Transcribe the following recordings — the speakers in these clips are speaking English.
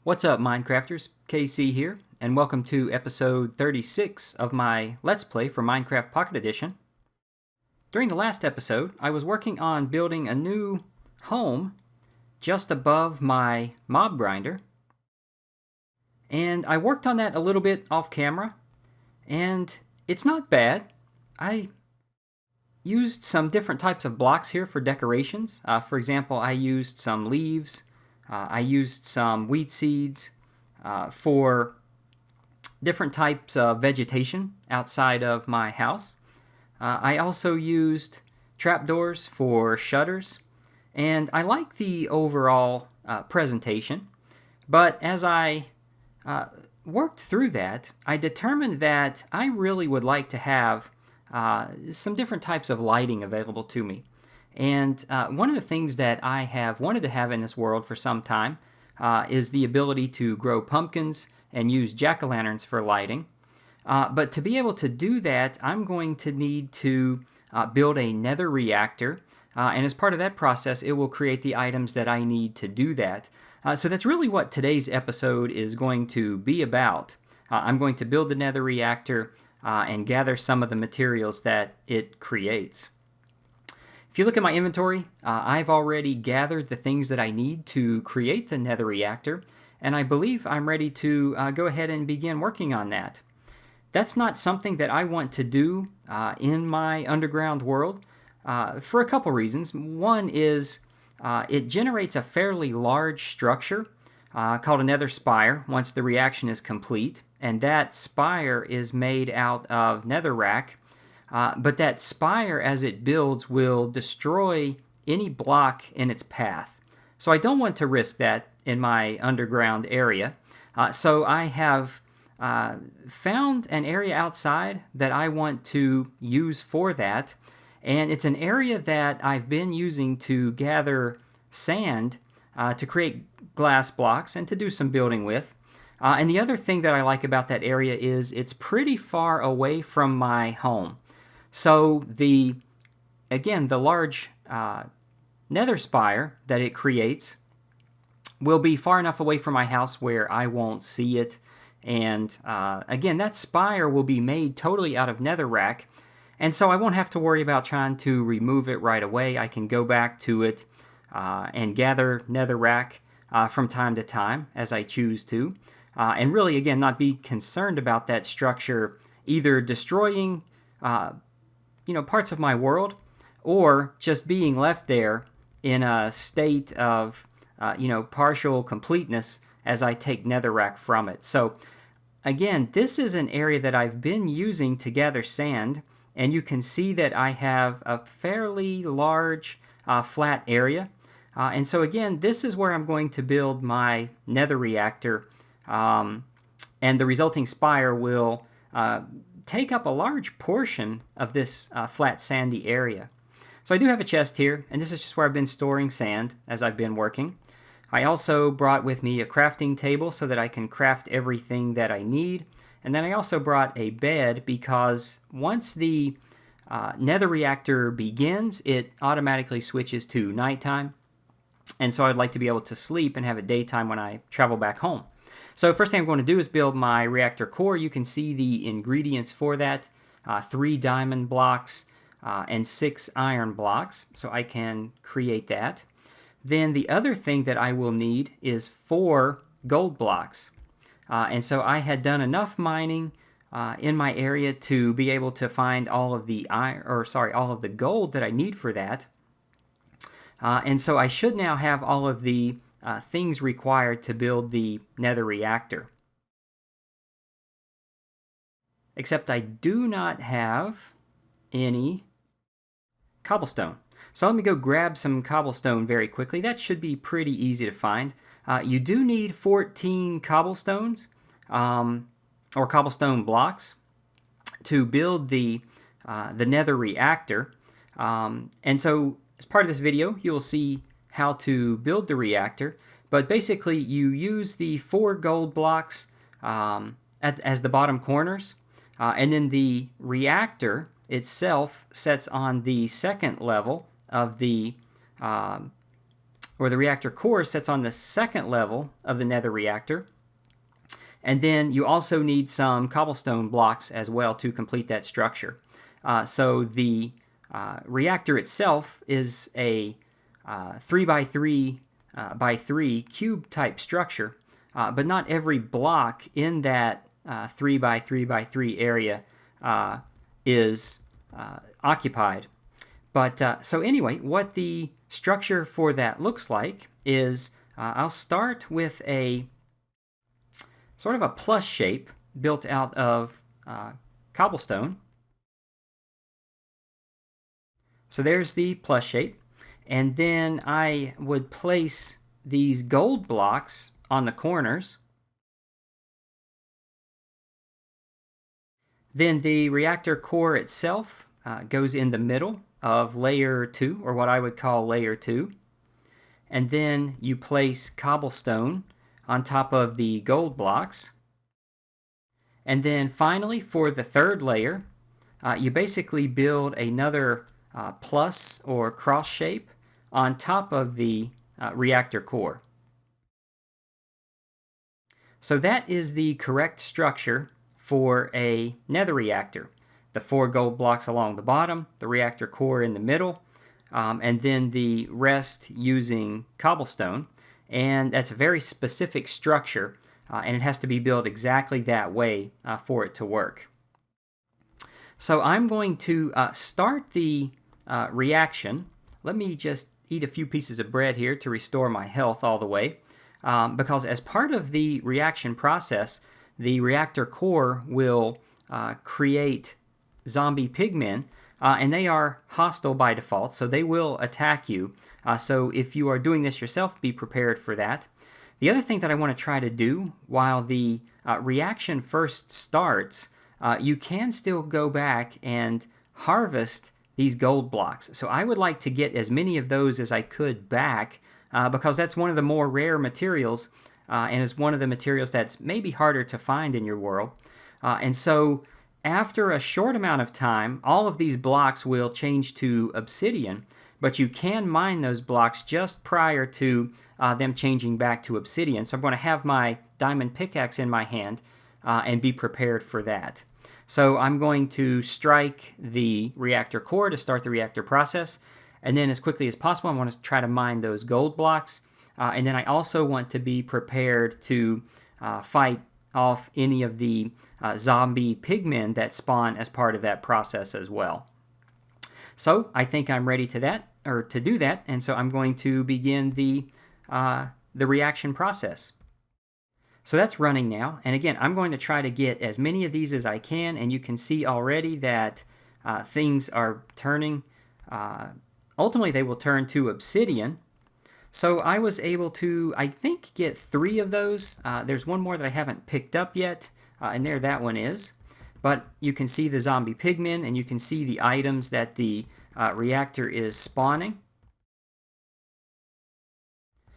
What's up, Minecrafters? KC here, and welcome to episode 36 of my Let's Play for Minecraft Pocket Edition. During the last episode, I was working on building a new home just above my mob grinder, and I worked on that a little bit off camera, and it's not bad. I used some different types of blocks here for decorations. For example, I used some leaves. I used some wheat seeds for different types of vegetation outside of my house. I also used trapdoors for shutters, and I like the overall presentation. But as I worked through that, I determined that I really would like to have some different types of lighting available to me. And one of the things that I have wanted to have in this world for some time is the ability to grow pumpkins and use jack-o'-lanterns for lighting. But to be able to do that, I'm going to need to build a Nether Reactor. And as part of that process, it will create the items that I need to do that. So that's really what today's episode is going to be about. I'm going to build the Nether Reactor and gather some of the materials that it creates. If you look at my inventory, I've already gathered the things that I need to create the Nether Reactor, and I believe I'm ready to go ahead and begin working on that. That's not something that I want to do in my underground world for a couple reasons. One is it generates a fairly large structure called a nether spire once the reaction is complete, and that spire is made out of netherrack. But that spire, as it builds, will destroy any block in its path. So I don't want to risk that in my underground area. So I have found an area outside that I want to use for that. And it's an area that I've been using to gather sand to create glass blocks and to do some building with. And the other thing that I like about that area is it's pretty far away from my home. So the large nether spire that it creates will be far enough away from my house where I won't see it. And again, that spire will be made totally out of netherrack. And so I won't have to worry about trying to remove it right away. I can go back to it and gather netherrack from time to time as I choose to. And really, again, not be concerned about that structure either destroying parts of my world, or just being left there in a state of, partial completeness as I take netherrack from it. So, again, this is an area that I've been using to gather sand, and you can see that I have a fairly large flat area. And so, again, this is where I'm going to build my Nether Reactor, and the resulting spire will take up a large portion of this flat sandy area. So I do have a chest here, and this is just where I've been storing sand as I've been working. I also brought with me a crafting table so that I can craft everything that I need. And then I also brought a bed because once the Nether Reactor begins, it automatically switches to nighttime. And so I'd like to be able to sleep and have it daytime when I travel back home. So first thing I'm going to do is build my reactor core. You can see the ingredients for that, 3 diamond blocks and 6 iron blocks, so I can create that. Then the other thing that I will need is 4 gold blocks. And so I had done enough mining in my area to be able to find all of the all of the gold that I need for that. And so I should now have all of the things required to build the Nether Reactor. Except I do not have any cobblestone. So let me go grab some cobblestone very quickly. That should be pretty easy to find. You do need 14 cobblestones or cobblestone blocks to build the Nether Reactor. And so as part of this video, you will see how to build the reactor, but basically you use the 4 gold blocks as the bottom corners, and then the reactor itself sets on the second level of the or the reactor core sits on the second level of the nether reactor. And then you also need some cobblestone blocks as well to complete that structure. So the reactor itself is a 3 by 3 by 3 cube type structure, but not every block in that 3 by 3 by 3 area is occupied. But so anyway, what the structure for that looks like is I'll start with a sort of a plus shape built out of cobblestone. So there's the plus shape. And then I would place these gold blocks on the corners. Then the reactor core itself goes in the middle of layer 2, or what I would call layer 2. And then you place cobblestone on top of the gold blocks. And then finally, for the third layer, you basically build another plus or cross shape on top of the reactor core. So that is the correct structure for a nether reactor. The 4 gold blocks along the bottom, the reactor core in the middle, and then the rest using cobblestone. And that's a very specific structure, and it has to be built exactly that way for it to work. So I'm going to start the reaction. Let me just eat a few pieces of bread here to restore my health all the way, because as part of the reaction process, the reactor core will create zombie pigmen, and they are hostile by default, so they will attack you. So if you are doing this yourself, be prepared for that. The other thing that I want to try to do while the reaction first starts, you can still go back and harvest these gold blocks. So I would like to get as many of those as I could back, because that's one of the more rare materials, and is one of the materials that's maybe harder to find in your world. And so after a short amount of time, all of these blocks will change to obsidian, but you can mine those blocks just prior to them changing back to obsidian. So I'm going to have my diamond pickaxe in my hand and be prepared for that. So I'm going to strike the reactor core to start the reactor process, and then as quickly as possible I want to try to mine those gold blocks, and then I also want to be prepared to fight off any of the zombie pigmen that spawn as part of that process as well. So I think I'm ready to do that, and so I'm going to begin the reaction process. So that's running now, and again, I'm going to try to get as many of these as I can, and you can see already that things are turning. Ultimately, they will turn to obsidian. So I was able to, I think, get 3 of those. There's one more that I haven't picked up yet, and there that one is. But you can see the zombie pigmen, and you can see the items that the reactor is spawning.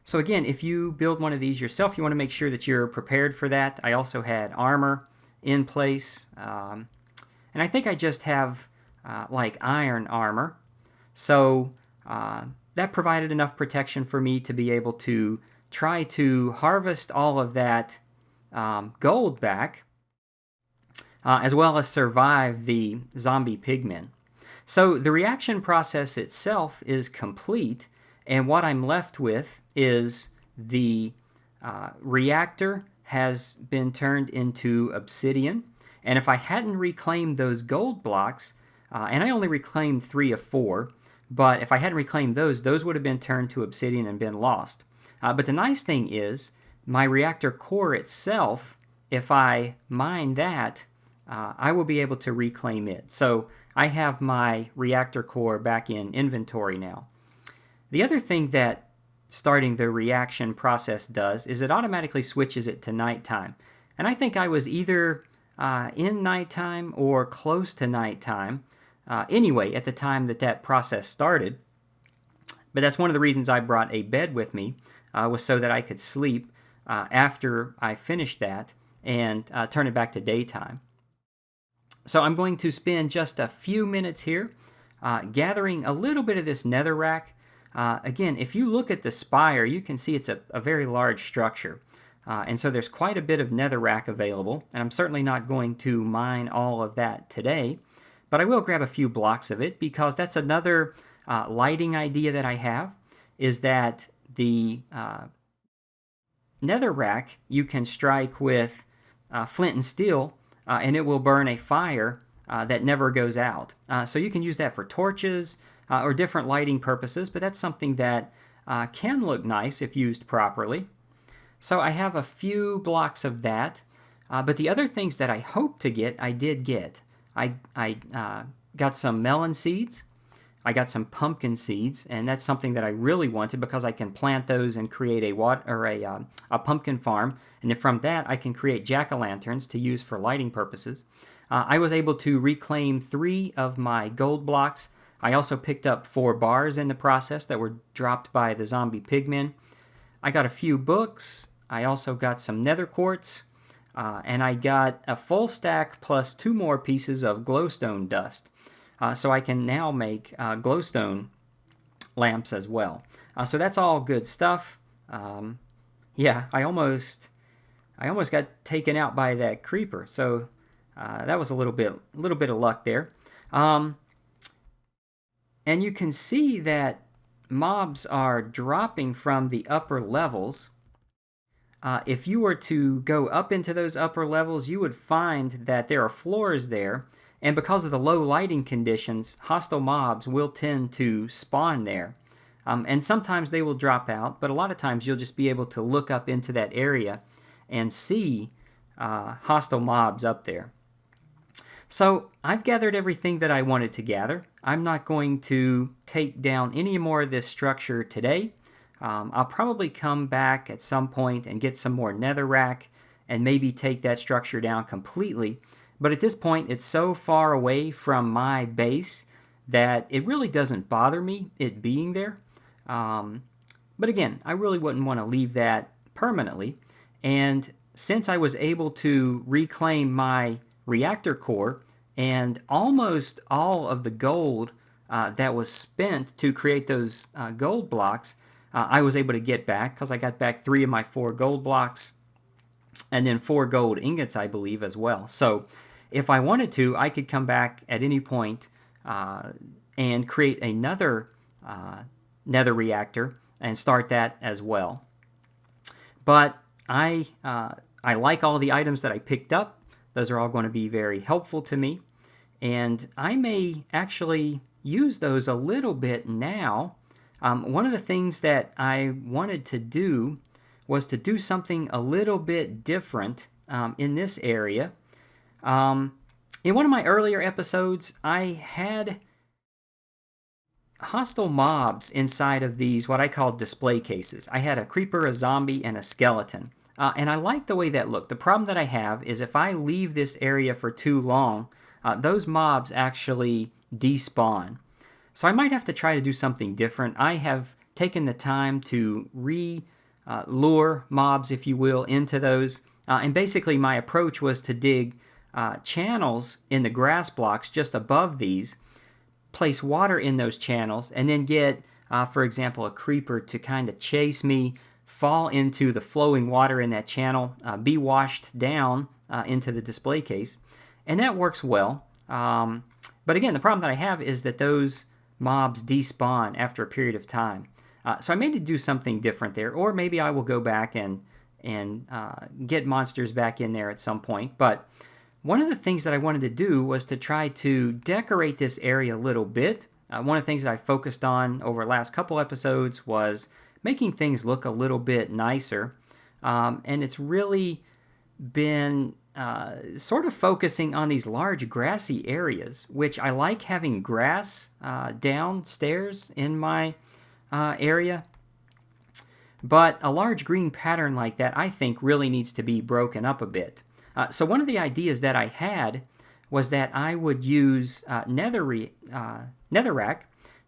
So again, if you build one of these yourself, you want to make sure that you're prepared for that. I also had armor in place, and I think I just have like iron armor. So that provided enough protection for me to be able to try to harvest all of that gold back, as well as survive the zombie pigmen. So the reaction process itself is complete, and what I'm left with is the reactor has been turned into obsidian. And if I hadn't reclaimed those gold blocks, and I only reclaimed 3 of 4, but if I hadn't reclaimed those would have been turned to obsidian and been lost. But the nice thing is, my reactor core itself, if I mine that, I will be able to reclaim it. So I have my reactor core back in inventory now. The other thing that starting the reaction process does is it automatically switches it to nighttime. And I think I was either in nighttime or close to nighttime anyway at the time that process started. But that's one of the reasons I brought a bed with me, was so that I could sleep after I finished that and turn it back to daytime. So I'm going to spend just a few minutes here gathering a little bit of this netherrack. Again, if you look at the spire, you can see it's a very large structure. And so there's quite a bit of netherrack available, and I'm certainly not going to mine all of that today, but I will grab a few blocks of it because that's another lighting idea that I have, is that the netherrack you can strike with flint and steel, and it will burn a fire that never goes out. So you can use that for torches or different lighting purposes, but that's something that can look nice if used properly. So I have a few blocks of that, but the other things that I hope to get, I did get. I got some melon seeds, I got some pumpkin seeds, and that's something that I really wanted because I can plant those and create a pumpkin farm, and then from that I can create jack-o'-lanterns to use for lighting purposes. I was able to reclaim 3 of my gold blocks. I also picked up 4 bars in the process that were dropped by the zombie pigmen. I got a few books. I also got some nether quartz, and I got a full stack plus 2 more pieces of glowstone dust. So I can now make glowstone lamps as well. So that's all good stuff. Yeah, I almost got taken out by that creeper. So that was a little bit of luck there. And you can see that mobs are dropping from the upper levels. If you were to go up into those upper levels, you would find that there are floors there, and because of the low lighting conditions, hostile mobs will tend to spawn there. And sometimes they will drop out, but a lot of times you'll just be able to look up into that area and see hostile mobs up there. So I've gathered everything that I wanted to gather. I'm not going to take down any more of this structure today. I'll probably come back at some point and get some more netherrack and maybe take that structure down completely. But at this point, it's so far away from my base that it really doesn't bother me, it being there. But again, I really wouldn't want to leave that permanently. And since I was able to reclaim my reactor core and almost all of the gold that was spent to create those gold blocks, I was able to get back because I got back 3 of my 4 gold blocks and then 4 gold ingots, I believe, as well. So if I wanted to, I could come back at any point and create another nether reactor and start that as well. But I like all the items that I picked up. Those are all going to be very helpful to me. And I may actually use those a little bit now. One of the things that I wanted to do was to do something a little bit different in this area. In one of my earlier episodes, I had hostile mobs inside of these, what I call display cases. I had a creeper, a zombie, and a skeleton. And I like the way that looked. The problem that I have is if I leave this area for too long, those mobs actually despawn. So I might have to try to do something different. I have taken the time to lure mobs, if you will, into those. And basically my approach was to dig channels in the grass blocks just above these, place water in those channels, and then get, for example, a creeper to kind of chase me, fall into the flowing water in that channel, be washed down into the display case. And that works well. But again, the problem that I have is that those mobs despawn after a period of time. So I may need to do something different there, or maybe I will go back and get monsters back in there at some point. But one of the things that I wanted to do was to try to decorate this area a little bit. One of the things that I focused on over the last couple episodes was making things look a little bit nicer. And it's really been sort of focusing on these large grassy areas, which I like having grass downstairs in my area. But a large green pattern like that, I think, really needs to be broken up a bit. So one of the ideas that I had was that I would use netherrack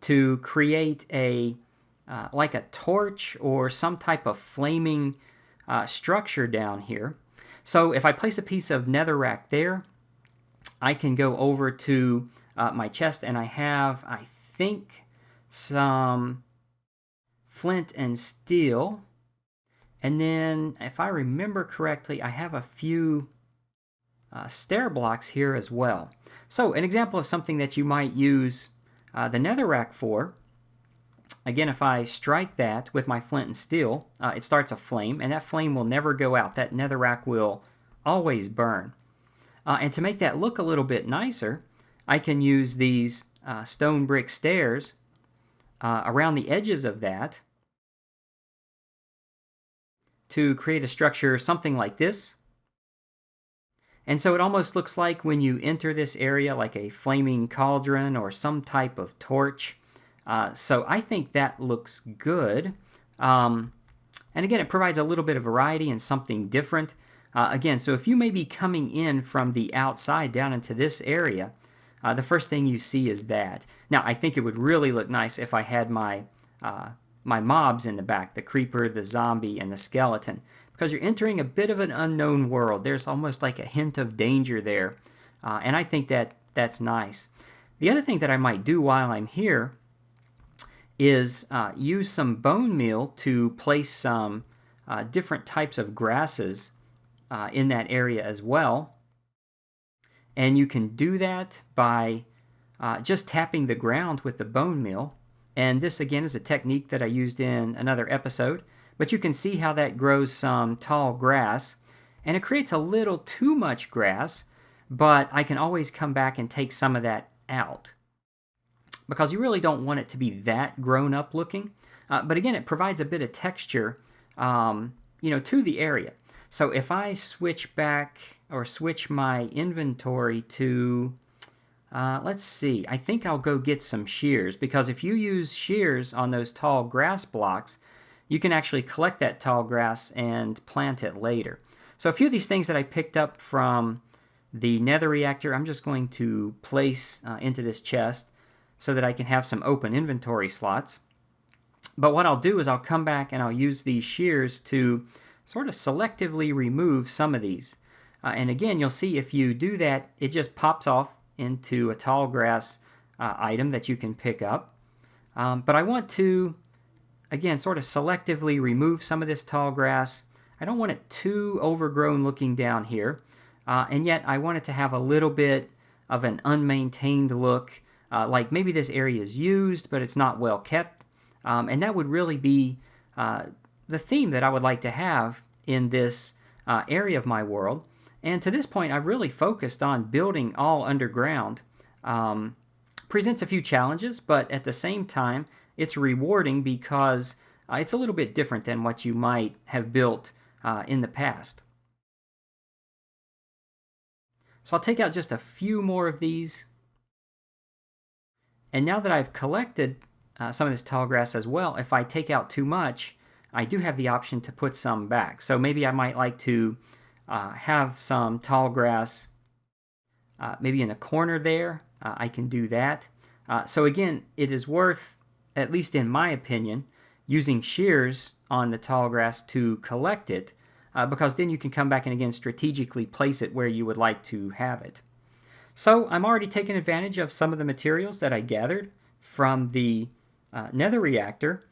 to create like a torch or some type of flaming structure down here. So if I place a piece of netherrack there, I can go over to my chest and I have, I think, some flint and steel. And then, if I remember correctly, I have a few stair blocks here as well. So, an example of something that you might use the netherrack for. Again, if I strike that with my flint and steel, it starts a flame, and that flame will never go out. That netherrack will always burn. And to make that look a little bit nicer, I can use these stone brick stairs around the edges of that to create a structure something like this. And so it almost looks like when you enter this area like a flaming cauldron or some type of torch. So I think that looks good. And again, it provides a little bit of variety and something different. Again, so if you may be coming in from the outside down into this area, the first thing you see is that. Now, I think it would really look nice if I had my mobs in the back, the creeper, the zombie, and the skeleton, because you're entering a bit of an unknown world. There's almost like a hint of danger there, and I think that's nice. The other thing that I might do while I'm here is use some bone meal to place some different types of grasses in that area as well. And you can do that by just tapping the ground with the bone meal. And this again is a technique that I used in another episode, but you can see how that grows some tall grass, and it creates a little too much grass, but I can always come back and take some of that out, because you really don't want it to be that grown up looking. But again, it provides a bit of texture, to the area. So if I switch back or switch my inventory to, let's see, I think I'll go get some shears, because if you use shears on those tall grass blocks, you can actually collect that tall grass and plant it later. So a few of these things that I picked up from the Nether Reactor, I'm just going to place into this chest so that I can have some open inventory slots. But what I'll do is I'll come back and I'll use these shears to sort of selectively remove some of these. And again, you'll see if you do that, it just pops off into a tall grass item that you can pick up. But I want to, again, sort of selectively remove some of this tall grass. I don't want it too overgrown looking down here. And yet I want it to have a little bit of an unmaintained look, like maybe this area is used, but it's not well kept. And that would really be the theme that I would like to have in this area of my world. And to this point, I've really focused on building all underground. Presents a few challenges, but at the same time, it's rewarding because it's a little bit different than what you might have built in the past. So I'll take out just a few more of these. And now that I've collected some of this tall grass as well, if I take out too much, I do have the option to put some back. So maybe I might like to have some tall grass maybe in the corner there. I can do that. So again, it is worth, at least in my opinion, using shears on the tall grass to collect it, because then you can come back and again strategically place it where you would like to have it. So I'm already taking advantage of some of the materials that I gathered from the Nether Reactor,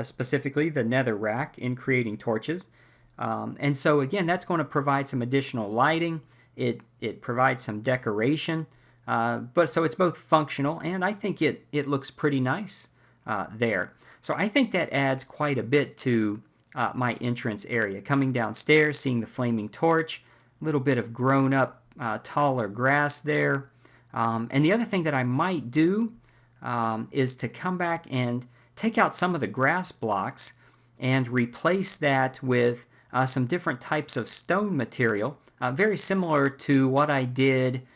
specifically the Nether Rack, in creating torches. And so again, that's going to provide some additional lighting. It provides some decoration, but so it's both functional, and I think it looks pretty nice there. So I think that adds quite a bit to my entrance area. Coming downstairs, seeing the flaming torch, a little bit of grown up taller grass there. And the other thing that I might do is to come back and take out some of the grass blocks and replace that with some different types of stone material, very similar to what I did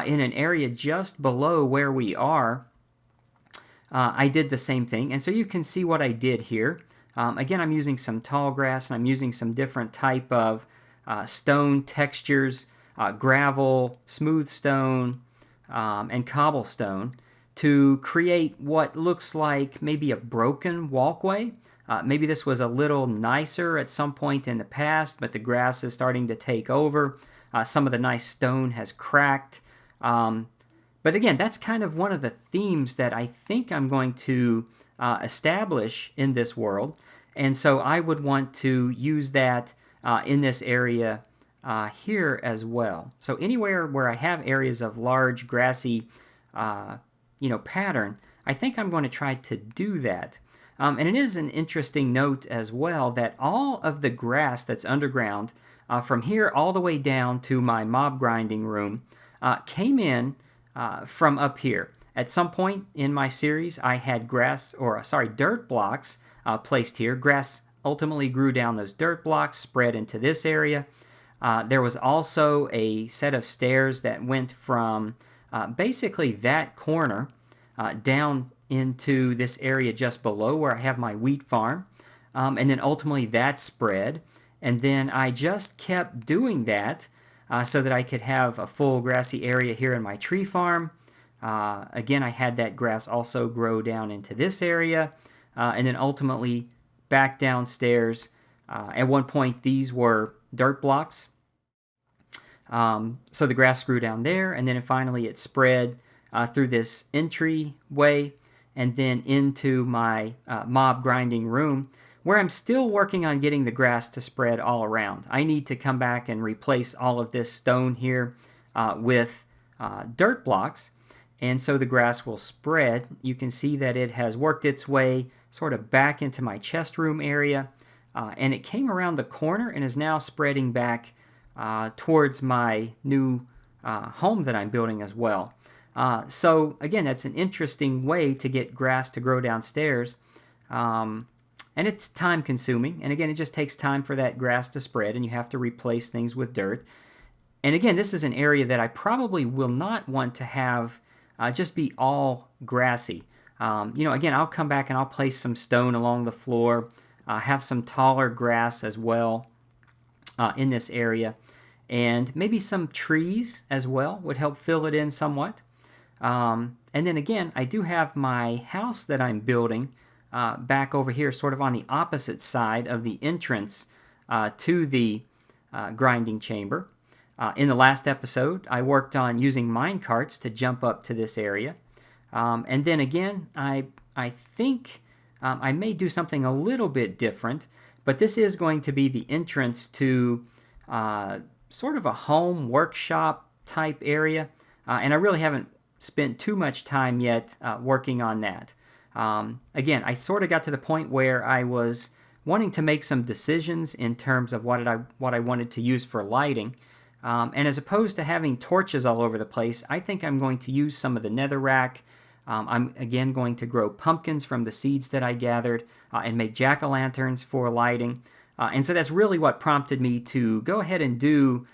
in an area just below where we are. I did the same thing, and so you can see what I did here. Again, I'm using some tall grass, and I'm using some different type of stone textures, gravel, smooth stone, and cobblestone to create what looks like maybe a broken walkway. Maybe this was a little nicer at some point in the past, but the grass is starting to take over. Some of the nice stone has cracked. But again, that's kind of one of the themes that I think I'm going to establish in this world. And so I would want to use that in this area here as well. So anywhere where I have areas of large grassy pattern, I think I'm going to try to do that. And it is an interesting note as well that all of the grass that's underground from here all the way down to my mob grinding room came in from up here. At some point in my series, I had dirt blocks placed here. Grass ultimately grew down those dirt blocks, spread into this area. There was also a set of stairs that went from basically that corner down into this area just below where I have my wheat farm. And then ultimately that spread. And then I just kept doing that so that I could have a full grassy area here in my tree farm. Again, I had that grass also grow down into this area, and then ultimately back downstairs. At one point, these were dirt blocks. So the grass grew down there, and then finally it spread through this entryway and then into my mob grinding room, where I'm still working on getting the grass to spread all around. I need to come back and replace all of this stone here with dirt blocks. And so the grass will spread. You can see that it has worked its way sort of back into my chest room area. And it came around the corner and is now spreading back towards my new home that I'm building as well. So again, that's an interesting way to get grass to grow downstairs. And it's time consuming. And again, it just takes time for that grass to spread, and you have to replace things with dirt. And again, this is an area that I probably will not want to have just be all grassy. Again, I'll come back and I'll place some stone along the floor, have some taller grass as well in this area, and maybe some trees as well would help fill it in somewhat. And then again, I do have my house that I'm building back over here, sort of on the opposite side of the entrance to the grinding chamber. In the last episode, I worked on using mine carts to jump up to this area. And then again, I think I may do something a little bit different, but this is going to be the entrance to sort of a home workshop type area. And I really haven't spent too much time yet working on that. Again, I sort of got to the point where I was wanting to make some decisions in terms of what I wanted to use for lighting. And as opposed to having torches all over the place, I think I'm going to use some of the nether rack. I'm again going to grow pumpkins from the seeds that I gathered and make jack-o'-lanterns for lighting. And so that's really what prompted me to go ahead and do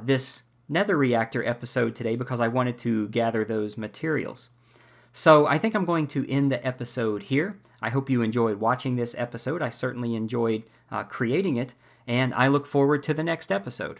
this Nether Reactor episode today, because I wanted to gather those materials. So I think I'm going to end the episode here. I hope you enjoyed watching this episode. I certainly enjoyed creating it, and I look forward to the next episode.